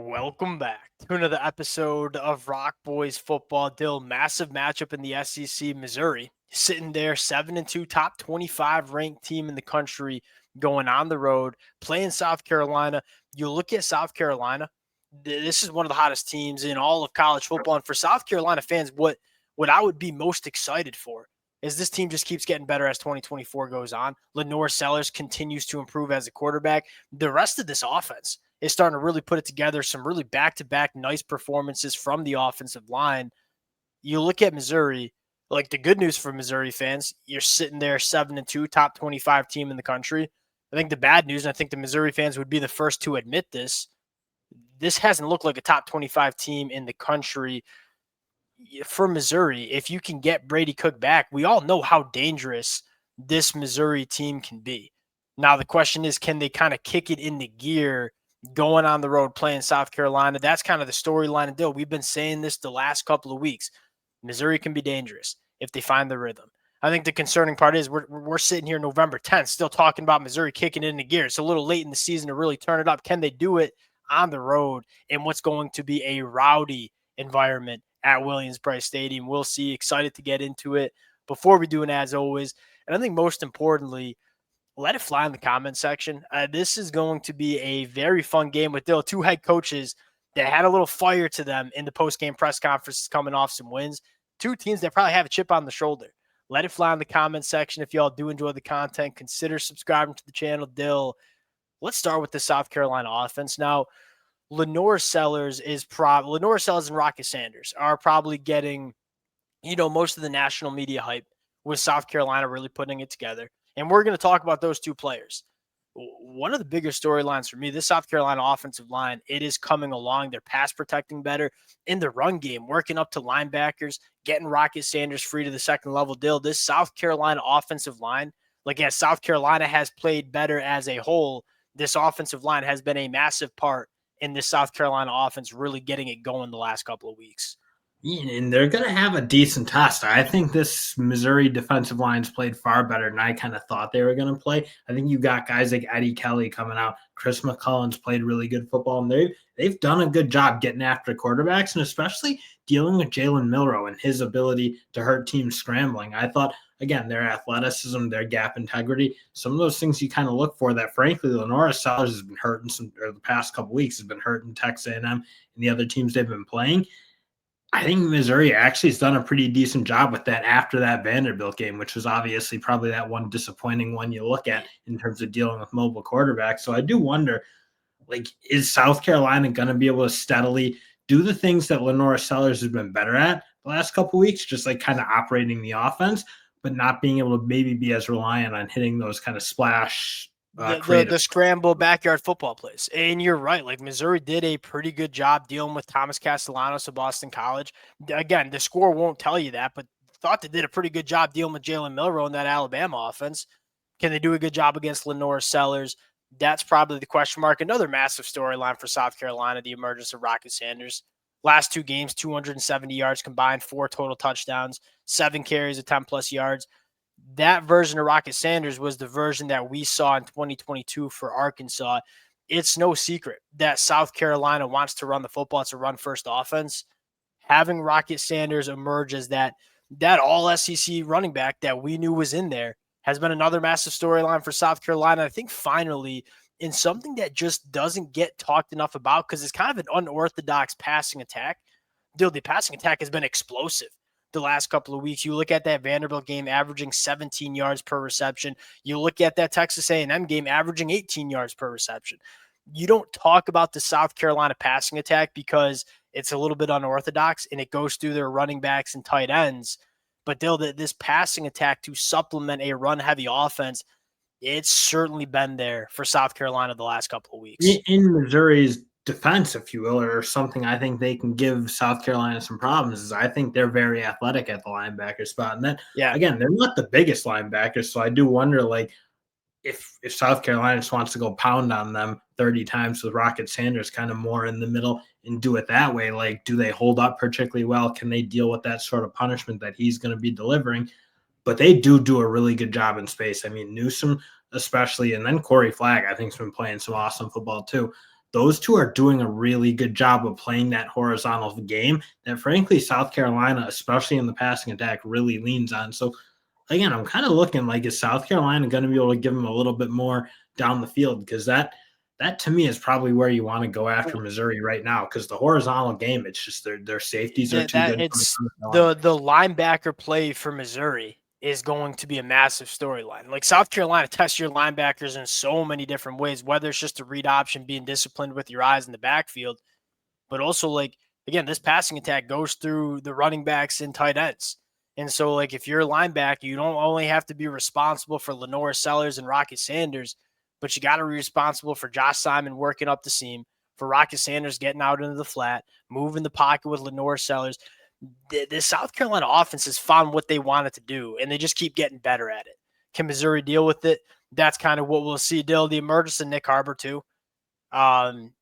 Welcome back to another episode of Rock Boys Football. Dill, massive matchup in the SEC. Missouri sitting there 7-2, top 25 ranked team in the country, going on the road, playing South Carolina. You look at South Carolina, this is one of the hottest teams in all of college football. And for South Carolina fans, what I would be most excited for is this team just keeps getting better as 2024 goes on. Lenore Sellers continues to improve as a quarterback. The rest of this offense is starting to really put it together. Some really back-to-back nice performances from the offensive line. You look at Missouri, like the good news for Missouri fans, you're sitting there 7-2, top 25 team in the country. I think the bad news, and I think the Missouri fans would be the first to admit this hasn't looked like a top 25 team in the country. For Missouri, if you can get Brady Cook back, we all know how dangerous this Missouri team can be. Now, the question is, can they kind of kick it into gear going on the road playing South Carolina? That's kind of the storyline and deal. We've been saying this the last couple of weeks. Missouri can be dangerous if they find the rhythm. I think the concerning part is we're sitting here November 10th still talking about Missouri kicking it into gear. It's a little late in the season to really turn it up. Can they do it on the road in what's going to be a rowdy environment at Williams-Brice Stadium? We'll see. Excited to get into it. Before we do, and as always, and I think most importantly, let it fly in the comment section. This is going to be a very fun game with two head coaches that had a little fire to them in the post-game press conferences coming off some wins. Two teams that probably have a chip on the shoulder. Let it fly in the comment section. If y'all do enjoy the content, consider subscribing to the channel. Dill, let's start with the South Carolina offense. Now, Lenore Sellers and Rocket Sanders are probably getting, most of the national media hype with South Carolina really putting it together. And we're going to talk about those two players. One of the bigger storylines for me, this South Carolina offensive line, it is coming along. They're pass protecting better in the run game, working up to linebackers, getting Rocket Sanders free to the second level. Dill, this South Carolina offensive line, like as South Carolina has played better as a whole, this offensive line has been a massive part in this South Carolina offense really getting it going the last couple of weeks. And they're going to have a decent test. I think this Missouri defensive line's played far better than I kind of thought they were going to play. I think you got guys like Eddie Kelly coming out. Chris McCullen's played really good football, and they've done a good job getting after quarterbacks and especially dealing with Jalen Milroe and his ability to hurt teams scrambling. I thought, again, their athleticism, their gap integrity, some of those things you kind of look for that, frankly, Lenora Sellers has been hurting the past couple weeks has been hurting Texas A&M and the other teams they've been playing. I think Missouri actually has done a pretty decent job with that after that Vanderbilt game, which was obviously probably that one disappointing one you look at in terms of dealing with mobile quarterbacks. So I do wonder, is South Carolina going to be able to steadily do the things that Lenora Sellers has been better at the last couple of weeks, just like kind of operating the offense, but not being able to maybe be as reliant on hitting those kind of splash the scramble backyard football plays. And you're right. Like Missouri did a pretty good job dealing with Thomas Castellanos of Boston College. Again, the score won't tell you that, but thought they did a pretty good job dealing with Jalen Milroe in that Alabama offense. Can they do a good job against Lenore Sellers? That's probably the question mark. Another massive storyline for South Carolina, the emergence of Rocket Sanders. Last two games, 270 yards combined, 4 total touchdowns, 7 carries of 10-plus yards. That version of Rocket Sanders was the version that we saw in 2022 for Arkansas. It's no secret that South Carolina wants to run the football. It's a run-first offense. Having Rocket Sanders emerge as that all-SEC running back that we knew was in there has been another massive storyline for South Carolina. I think finally, in something that just doesn't get talked enough about because it's kind of an unorthodox passing attack. Dude, the passing attack has been explosive the last couple of weeks. You look at that Vanderbilt game averaging 17 yards per reception. You look at that Texas A&M game averaging 18 yards per reception. You don't talk about the South Carolina passing attack because it's a little bit unorthodox and it goes through their running backs and tight ends. But this passing attack to supplement a run-heavy offense, it's certainly been there for South Carolina the last couple of weeks. In Missouri's defense, if you will, or something I think they can give South Carolina some problems is I think they're very athletic at the linebacker spot. And then, again, they're not the biggest linebackers, so I do wonder, if South Carolina just wants to go pound on them 30 times with Rocket Sanders kind of more in the middle and do it that way, do they hold up particularly well? Can they deal with that sort of punishment that he's going to be delivering? But they do a really good job in space. I mean, Newsom especially, and then Corey Flagg, I think, has been playing some awesome football too. those two are doing a really good job of playing that horizontal game that, frankly, South Carolina, especially in the passing attack, really leans on. So, again, I'm kind of looking like, is South Carolina going to be able to give them a little bit more down the field? Because that to me is probably where you want to go after Missouri right now, because the horizontal game, it's just their safeties are too good. It's the linebacker play for Missouri is going to be a massive storyline. Like South Carolina tests your linebackers in so many different ways, whether it's just a read option, being disciplined with your eyes in the backfield, but also like again, this passing attack goes through the running backs and tight ends. And so, like, if you're a linebacker, you don't only have to be responsible for Lenore Sellers and Rocket Sanders, but you got to be responsible for Josh Simon working up the seam, for Rocket Sanders getting out into the flat, moving the pocket with Lenore Sellers. The South Carolina offense has found what they wanted to do, and they just keep getting better at it. Can Missouri deal with it? That's kind of what we'll see. Dill, the emergence of Nick Harbor, too.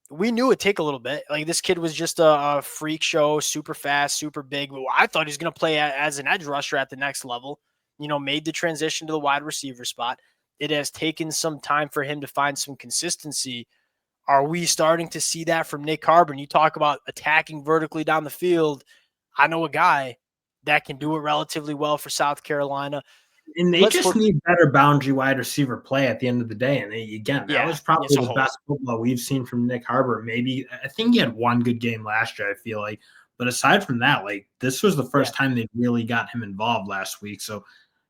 We knew it'd take a little bit. Like, this kid was just a freak show, super fast, super big. I thought he was going to play as an edge rusher at the next level, made the transition to the wide receiver spot. It has taken some time for him to find some consistency. Are we starting to see that from Nick Harbor? You talk about attacking vertically down the field. I know a guy that can do it relatively well for South Carolina. And they just need better boundary wide receiver play at the end of the day. And that was probably the best football we've seen from Nick Harbor. Maybe I think he had one good game last year, I feel like. But aside from that, like, this was the first time they really got him involved last week. So,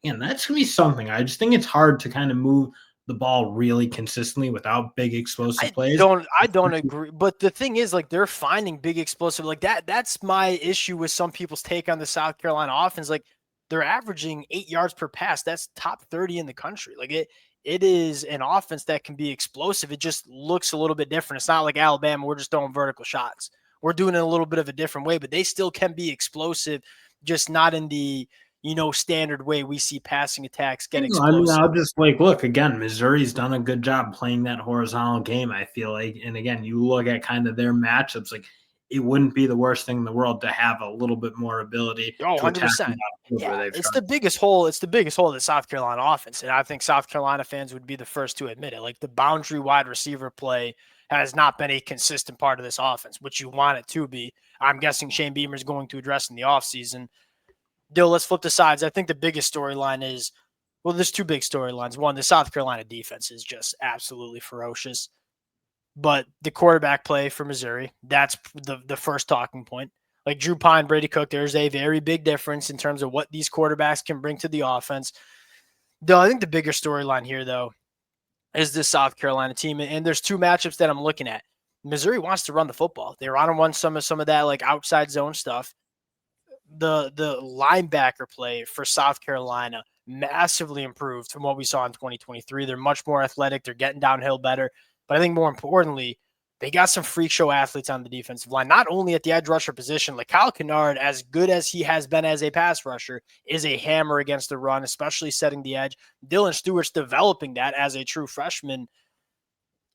again, that's going to be something. I just think it's hard to kind of move the ball really consistently without big explosive plays. I don't agree. But the thing is, like, they're finding big explosive like that. That's my issue with some people's take on the South Carolina offense. Like, they're averaging 8 yards per pass. That's top 30 in the country. Like, it is an offense that can be explosive. It just looks a little bit different. It's not like Alabama. We're just throwing vertical shots. We're doing it a little bit of a different way, but they still can be explosive, just not in the standard way we see passing attacks get explosive. I'll just look again. Missouri's done a good job playing that horizontal game, I feel like. And again, you look at kind of their matchups, like, it wouldn't be the worst thing in the world to have a little bit more ability to 100%. Yeah, it's the biggest hole. It's the biggest hole of the South Carolina offense, and I think South Carolina fans would be the first to admit it. Like, the boundary wide receiver play has not been a consistent part of this offense, which you want it to be. I'm guessing Shane Beamer is going to address in the offseason. Dill, let's flip the sides. I think the biggest storyline is, well, there's two big storylines. One, the South Carolina defense is just absolutely ferocious. But the quarterback play for Missouri, that's the first talking point. Like, Drew Pine, Brady Cook, there's a very big difference in terms of what these quarterbacks can bring to the offense. Dill, I think the bigger storyline here, though, is the South Carolina team. And there's two matchups that I'm looking at. Missouri wants to run the football. They want to run some of that, like, outside zone stuff. The linebacker play for South Carolina massively improved from what we saw in 2023. They're much more athletic. They're getting downhill better. But I think more importantly, they got some freak show athletes on the defensive line, not only at the edge rusher position. Like, Kyle Kennard, as good as he has been as a pass rusher, is a hammer against the run, especially setting the edge. Dylan Stewart's developing that as a true freshman.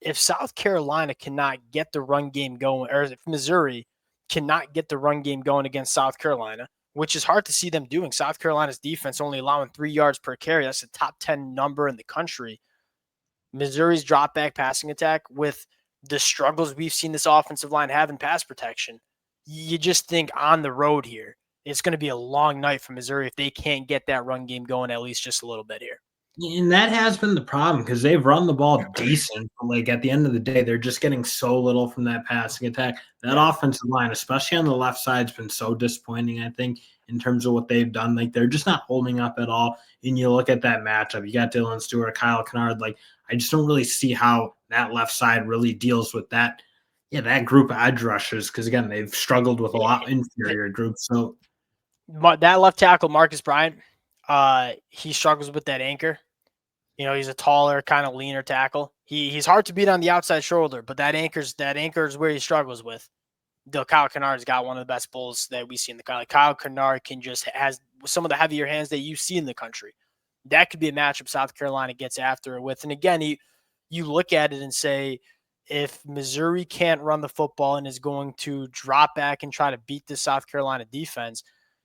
If South Carolina cannot get the run game going, or if Missouri cannot get the run game going against South Carolina, which is hard to see them doing. South Carolina's defense only allowing 3 yards per carry. That's a top 10 number in the country. Missouri's drop back passing attack, with the struggles we've seen this offensive line have in pass protection, you just think on the road here, it's going to be a long night for Missouri if they can't get that run game going at least just a little bit here. And that has been the problem, because they've run the ball decent. But, like, at the end of the day, they're just getting so little from that passing attack. That offensive line, especially on the left side, has been so disappointing, I think, in terms of what they've done. Like, they're just not holding up at all. And you look at that matchup, you got Dylan Stewart, Kyle Kennard. Like, I just don't really see how that left side really deals with that. Yeah, that group of edge rushers, because, again, they've struggled with a lot inferior groups. So that left tackle, Marcus Bryant, he struggles with that anchor. He's a taller, kind of leaner tackle. He's hard to beat on the outside shoulder, but that anchor is where he struggles with. Kyle Kennard's got one of the best bulls that we see in the country. Kyle Kennard has some of the heavier hands that you see in the country. That could be a matchup South Carolina gets after it with. And again, you look at it and say, if Missouri can't run the football and is going to drop back and try to beat the South Carolina defense,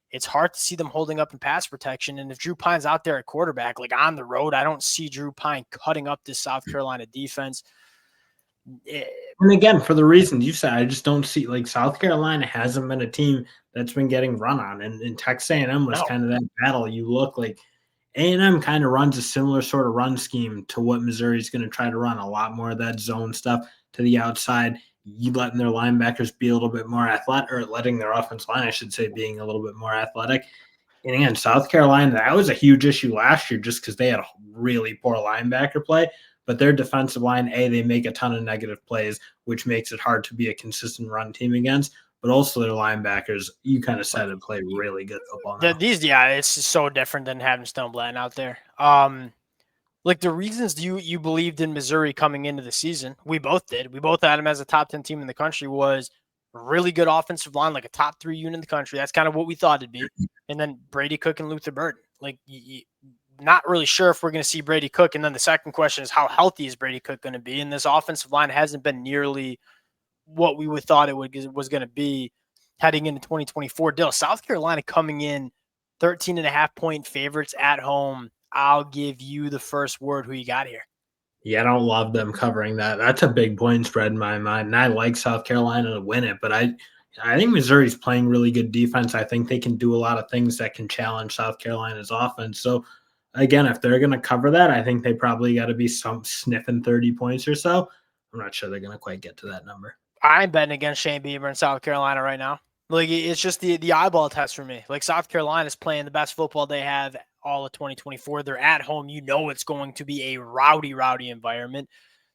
it's hard to see them holding up in pass protection. And if Drew Pine's out there at quarterback, like on the road, I don't see Drew Pine cutting up this South Carolina defense. Eh, And again, for the reasons you said, I just don't see like South Carolina hasn't been a team that's been getting run on, and Texas A&M was no. kind of that battle. You look like A&M kind of runs a similar sort of run scheme to what Missouri's going to try to run. A lot more of that zone stuff to the outside. You letting their linebackers be a little bit more athletic, or letting their offense line, I should say, being a little bit more athletic. And again, South Carolina, that was a huge issue last year just because they had a really poor linebacker play. But their defensive line, they make a ton of negative plays, which makes it hard to be a consistent run team against. But also their linebackers, you kind of said it, play really good football now. It's so different than having Stone Blanton out there. Like the reasons you believed in Missouri coming into the season, we both did. We both had them as a top 10 team in the country. Was really good offensive line, like a top 3 unit in the country. That's kind of what we thought it'd be. And then Brady Cook and Luther Burden. Like, not really sure if we're going to see Brady Cook. And then the second question is, how healthy is Brady Cook going to be? And this offensive line hasn't been nearly what we would thought was going to be heading into 2024. Dill, South Carolina coming in 13.5-point favorites at home. I'll give you the first word. Who you got here? Yeah, I don't love them covering that. That's a big point spread in my mind. And I like South Carolina to win it, but I think Missouri's playing really good defense. I think they can do a lot of things that can challenge South Carolina's offense. So again, if they're going to cover that, I think they probably got to be some sniffing 30 points or so. I'm not sure they're going to quite get to that number. I'm betting against Shane Beamer in South Carolina right now. Like, it's just the eyeball test for me. Like, South Carolina's playing the best football they have all of 2024. They're at home. You know it's going to be a rowdy environment.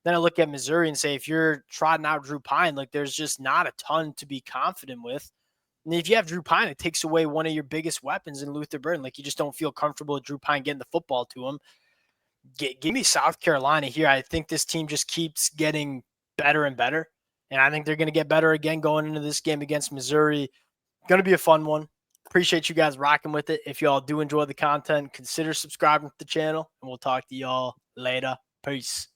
Then I look at Missouri and say, if you're trotting out Drew Pine, like, there's just not a ton to be confident with. And if you have Drew Pine, it takes away one of your biggest weapons in Luther Burden. Like, you just don't feel comfortable with Drew Pine getting the football to him. Give me South Carolina here. I think this team just keeps getting better and better. And I think they're going to get better again going into this game against Missouri. Going to be a fun one. Appreciate you guys rocking with it. If y'all do enjoy the content, consider subscribing to the channel, and we'll talk to y'all later. Peace.